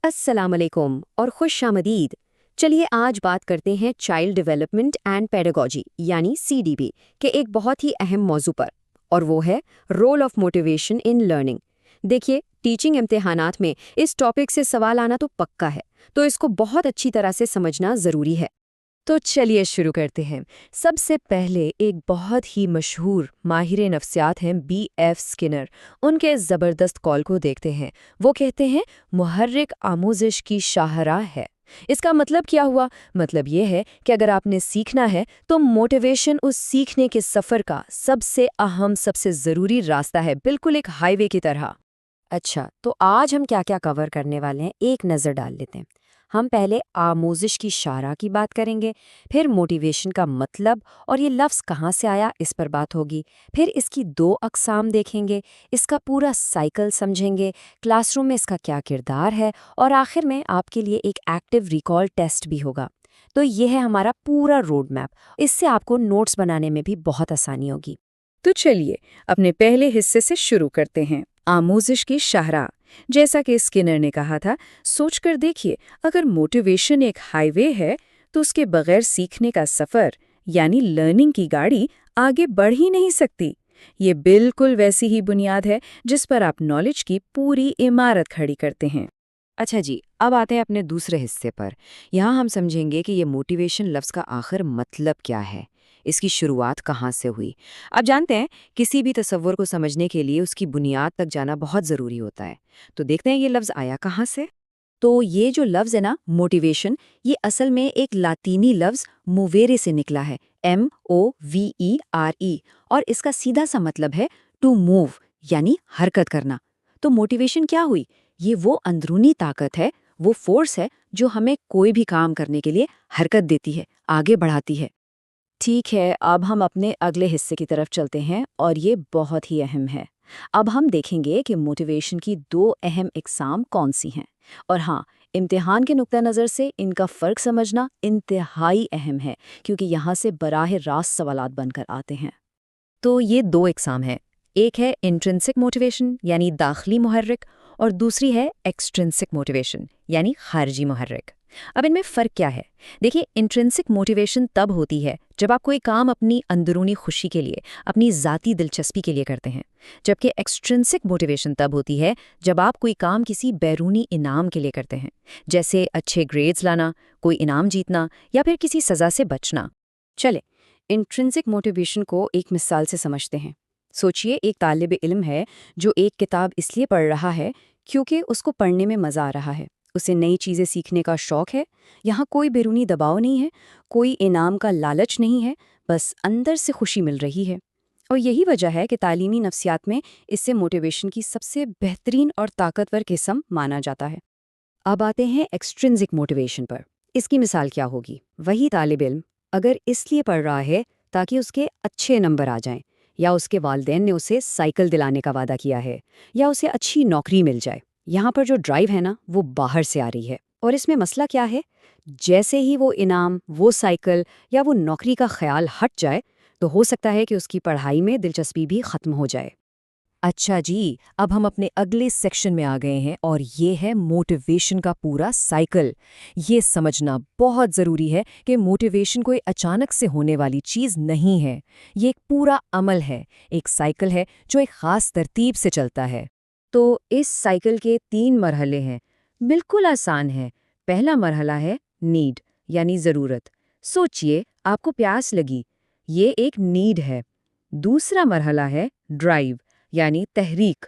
अस्सलाम वालेकुम और खुश आमदीद। चलिए आज बात करते हैं चाइल्ड डेवलपमेंट एंड पेडागोजी यानी CDP के एक बहुत ही अहम मौजू पर, और वो है role of motivation in learning. देखिए, टीचिंग इम्तिहानात में इस टॉपिक से सवाल आना तो पक्का है, तो इसको बहुत अच्छी तरह से समझना ज़रूरी है। तो चलिए शुरू करते हैं। सबसे पहले एक बहुत ही मशहूर माहिर नफ्सियात हैं BF स्किनर। उनके ज़बरदस्त कॉल को देखते हैं। वो कहते हैं मुहर्रिक आमोज़िश की शाहराह है। इसका मतलब क्या हुआ? मतलब ये है कि अगर आपने सीखना है तो मोटिवेशन उस सीखने के सफ़र का सबसे अहम, सबसे ज़रूरी रास्ता है, बिल्कुल एक हाईवे की तरह। अच्छा, तो आज हम क्या क्या कवर करने वाले हैं, एक नज़र डाल लेते हैं। हम पहले आमोज़िश की शारा की बात करेंगे, फिर मोटिवेशन का मतलब और ये लफ्ज़ कहाँ से आया इस पर बात होगी, फिर इसकी दो अक़साम देखेंगे, इसका पूरा साइकिल समझेंगे, क्लासरूम में इसका क्या किरदार है, और आखिर में आपके लिए एक एक्टिव रिकॉल टेस्ट भी होगा। तो ये है हमारा पूरा रोड मैप। इससे आपको नोट्स बनाने में भी बहुत आसानी होगी। तो चलिए अपने पहले हिस्से से शुरू करते हैं, आमोज़िश की शाहराह। जैसा कि स्किनर ने कहा था, सोचकर देखिए, अगर मोटिवेशन एक हाईवे है तो उसके बगैर सीखने का सफ़र यानी लर्निंग की गाड़ी आगे बढ़ ही नहीं सकती। ये बिल्कुल वैसी ही बुनियाद है जिस पर आप नॉलेज की पूरी इमारत खड़ी करते हैं। अच्छा जी, अब आते हैं अपने दूसरे हिस्से पर। यहाँ हम समझेंगे कि ये मोटिवेशन लफ्ज़ का आखिर मतलब क्या है, इसकी शुरुआत कहाँ से हुई। अब जानते हैं, किसी भी तसव्वुर को समझने के लिए उसकी बुनियाद तक जाना बहुत ज़रूरी होता है। तो देखते हैं ये लफ्ज़ आया कहाँ से। तो ये जो लफ्ज़ है ना, मोटिवेशन, ये असल में एक लातीनी लफ्ज़ मूवेरे से निकला है, MOVERE, और इसका सीधा सा मतलब है टू मूव, यानी हरकत करना। तो मोटिवेशन क्या हुई? ये वो अंदरूनी ताकत है, वो फोर्स है जो हमें कोई भी काम करने के लिए हरकत देती है, आगे बढ़ाती है। ठीक है, अब हम अपने अगले हिस्से की तरफ चलते हैं, और ये बहुत ही अहम है। अब हम देखेंगे कि मोटिवेशन की दो अहम इकसाम कौन सी हैं। और हाँ, इम्तिहान के नुक्ता नज़र से इनका फ़र्क समझना इंतहाई अहम है, क्योंकि यहाँ से बराह रास्त सवालात बनकर आते हैं। तो ये दो इकसाम हैं। एक है इंट्रिंसिक मोटिवेशन यानी दाखिली मुहर्रिक, और दूसरी है एक्सट्रिंसिक मोटिवेशन यानी खारिजी मुहर्रिक। अब इनमें फ़र्क क्या है? देखिए, इंट्रिंसिक मोटिवेशन तब होती है जब आप कोई काम अपनी अंदरूनी खुशी के लिए, अपनी ज़ाती दिलचस्पी के लिए करते हैं, जबकि एक्सट्रिंसिक मोटिवेशन तब होती है जब आप कोई काम किसी बैरूनी इनाम के लिए करते हैं, जैसे अच्छे ग्रेड्स लाना, कोई इनाम जीतना, या फिर किसी सज़ा से बचना। चले, इंट्रिंसिक मोटिवेशन को एक मिसाल से समझते हैं। सोचिए, एक तालिब इल्म है जो एक किताब इसलिए पढ़ रहा है क्योंकि उसको पढ़ने में मज़ा आ रहा है, उसे नई चीज़ें सीखने का शौक़ है। यहाँ कोई बैरूनी दबाव नहीं है, कोई इनाम का लालच नहीं है, बस अंदर से खुशी मिल रही है। और यही वजह है कि तालीमी नफ्सियात में इससे मोटिवेशन की सबसे बेहतरीन और ताकतवर किस्म माना जाता है। अब आते हैं एक्सट्रिंसिक मोटिवेशन पर। इसकी मिसाल क्या होगी? वही तालिब इल्म अगर इसलिए पढ़ रहा है ताकि उसके अच्छे नंबर आ जाएं, या उसके वालिदैन ने उसे साइकिल दिलाने का वादा किया है, या उसे अच्छी नौकरी मिल जाए, यहाँ पर जो ड्राइव है ना, वो बाहर से आ रही है। और इसमें मसला क्या है? जैसे ही वो इनाम, वो साइकिल या वो नौकरी का ख्याल हट जाए, तो हो सकता है कि उसकी पढ़ाई में दिलचस्पी भी ख़त्म हो जाए। अच्छा जी, अब हम अपने अगले सेक्शन में आ गए हैं, और ये है मोटिवेशन का पूरा साइकिल। ये समझना बहुत ज़रूरी है कि मोटिवेशन कोई अचानक से होने वाली चीज़ नहीं है। ये एक पूरा अमल है, एक साइकिल है जो एक ख़ास तरतीब से चलता है। तो इस साइकिल के 3 मरहले हैं, बिल्कुल आसान है। पहला मरहला है नीड, यानी ज़रूरत। सोचिए, आपको प्यास लगी, ये एक नीड है। दूसरा मरहला है ड्राइव, यानी तहरीक।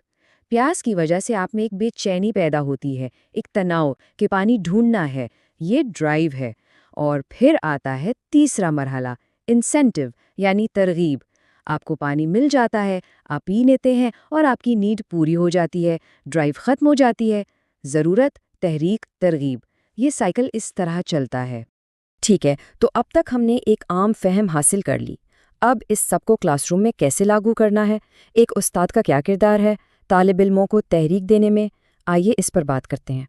प्यास की वजह से आप में एक बेचैनी पैदा होती है, एक तनाव कि पानी ढूंढना है, ये ड्राइव है। और फिर आता है तीसरा मरहला, इंसेंटिव, यानी तरगीब। आपको पानी मिल जाता है, आप पी लेते हैं, और आपकी नीड पूरी हो जाती है, ड्राइव ख़त्म हो जाती है। ज़रूरत, तहरीक, तरगीब, ये साइकिल इस तरह चलता है। ठीक है, तो अब तक हमने एक आम फहम हासिल कर ली। अब इस सब को क्लासरूम में कैसे लागू करना है? एक उस्ताद का क्या किरदार है तालिब इल्मों को तहरीक देने में? आइए इस पर बात करते हैं।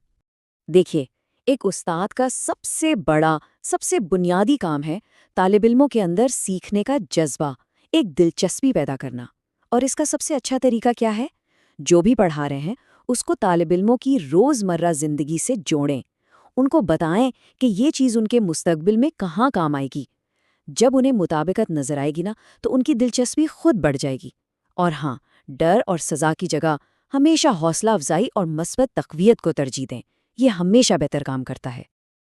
देखिए, एक उस्ताद का सबसे बड़ा, सबसे बुनियादी काम है तालिब इल्मों के अंदर सीखने का जज्बा, एक दिलचस्पी पैदा करना। और इसका सबसे अच्छा तरीका क्या है? जो भी पढ़ा रहे हैं اس کو طالب علموں کی روزمرہ زندگی سے جوڑیں، ان کو بتائیں کہ یہ چیز ان کے مستقبل میں کہاں کام آئے گی۔ جب انہیں مطابقت نظر آئے گی نا تو ان کی دلچسپی خود بڑھ جائے گی۔ اور ہاں، ڈر اور سزا کی جگہ ہمیشہ حوصلہ افزائی اور مثبت تقویت کو ترجیح دیں، یہ ہمیشہ بہتر کام کرتا ہے۔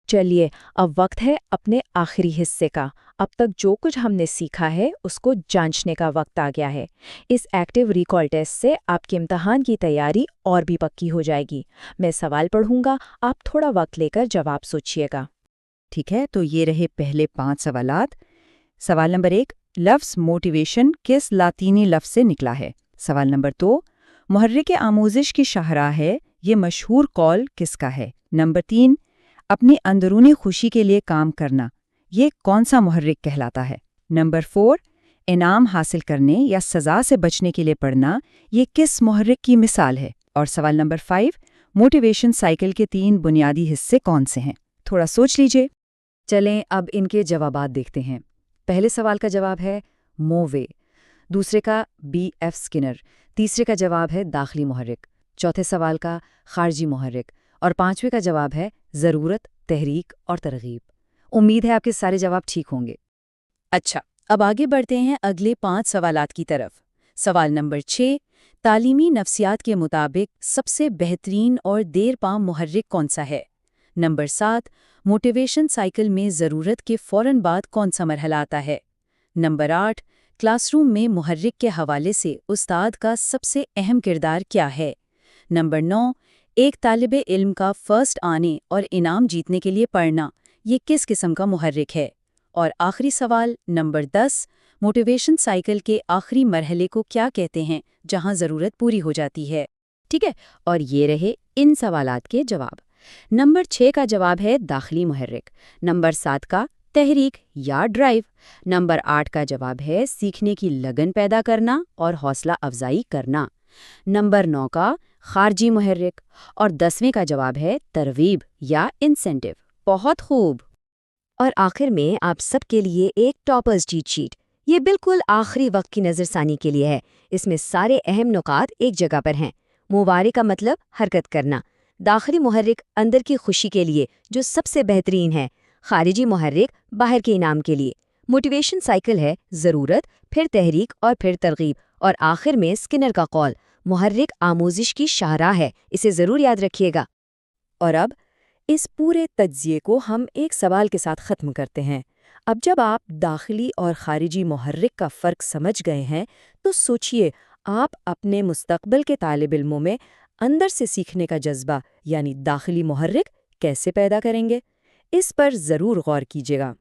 چلیے اب وقت ہے اپنے آخری حصے کا۔ اب تک جو کچھ ہم نے سیکھا ہے اس کو جانچنے کا وقت آ گیا ہے۔ اس ایکٹیو ریکال ٹیسٹ سے آپ کے امتحان کی تیاری اور بھی پکی ہو جائے گی۔ میں سوال پڑھوں گا، آپ تھوڑا وقت لے کر جواب سوچیے گا۔ ٹھیک ہے، تو یہ رہے پہلے 5 سوالات۔ سوال نمبر 1، لفظ موٹیویشن کس لاطینی لفظ سے نکلا ہے؟ سوال نمبر 2، محرک آموزش کی شاہراہ ہے، یہ مشہور قول کس کا ہے؟ نمبر 3، اپنی اندرونی خوشی کے لیے کام کرنا، یہ کون سا محرک کہلاتا ہے؟ نمبر 4، انعام حاصل کرنے یا سزا سے بچنے کے لیے پڑھنا، یہ کس محرک کی مثال ہے؟ اور سوال نمبر 5، موٹیویشن سائیکل کے 3 بنیادی حصے کون سے ہیں؟ تھوڑا سوچ لیجئے۔ چلیں اب ان کے جوابات دیکھتے ہیں۔ پہلے سوال کا جواب ہے مووے، دوسرے کا بی ایف اسکنر، تیسرے کا جواب ہے داخلی محرک، چوتھے سوال کا خارجی محرک، اور 5ویں کا جواب ہے ضرورت، تحریک اور ترغیب۔ امید ہے آپ کے سارے جواب ٹھیک ہوں گے۔ اچھا، اب آگے بڑھتے ہیں اگلے 5 سوالات کی طرف۔ سوال نمبر 6، تعلیمی نفسیات کے مطابق سب سے بہترین اور دیر پا محرک کون سا ہے؟ نمبر 7، موٹیویشن سائیکل میں ضرورت کے فوراً بعد کون سا مرحلہ آتا ہے؟ نمبر 8، کلاس روم میں محرک کے حوالے سے استاد کا سب سے اہم کردار کیا ہے؟ نمبر 9، ایک طالب علم کا فرسٹ آنے اور انعام جیتنے کے لیے پڑھنا، یہ کس قسم کا محرک ہے؟ اور آخری سوال نمبر 10، موٹیویشن سائیکل کے آخری مرحلے کو کیا کہتے ہیں جہاں ضرورت پوری ہو جاتی ہے؟ ٹھیک ہے، اور یہ رہے ان سوالات کے جواب۔ نمبر 6 کا جواب ہے داخلی محرک، نمبر 7 کا تحریک یا ڈرائیو، نمبر 8 کا جواب ہے سیکھنے کی لگن پیدا کرنا اور حوصلہ افزائی کرنا، نمبر 9 کا خارجی محرک، اور 10ویں کا جواب ہے ترغیب یا انسینٹیو۔ بہت خوب۔ اور آخر میں آپ سب کے لیے ایک ٹاپرز چیٹ شیٹ، یہ بالکل آخری وقت کی نظر ثانی کے لیے ہے۔ اس میں سارے اہم نکات ایک جگہ پر ہیں۔ موارے کا مطلب حرکت کرنا، داخلی محرک اندر کی خوشی کے لیے جو سب سے بہترین ہے، خارجی محرک باہر کے انعام کے لیے، موٹیویشن سائیکل ہے ضرورت، پھر تحریک اور پھر ترغیب، اور آخر میں اسکنر کا قول محرک آموزش کی شاہراہ ہے، اسے ضرور یاد رکھیے گا۔ اور اب اس پورے تجزیے کو ہم ایک سوال کے ساتھ ختم کرتے ہیں۔ اب جب آپ داخلی اور خارجی محرک کا فرق سمجھ گئے ہیں تو سوچئے آپ اپنے مستقبل کے طالب علموں میں اندر سے سیکھنے کا جذبہ یعنی داخلی محرک کیسے پیدا کریں گے؟ اس پر ضرور غور کیجیے گا۔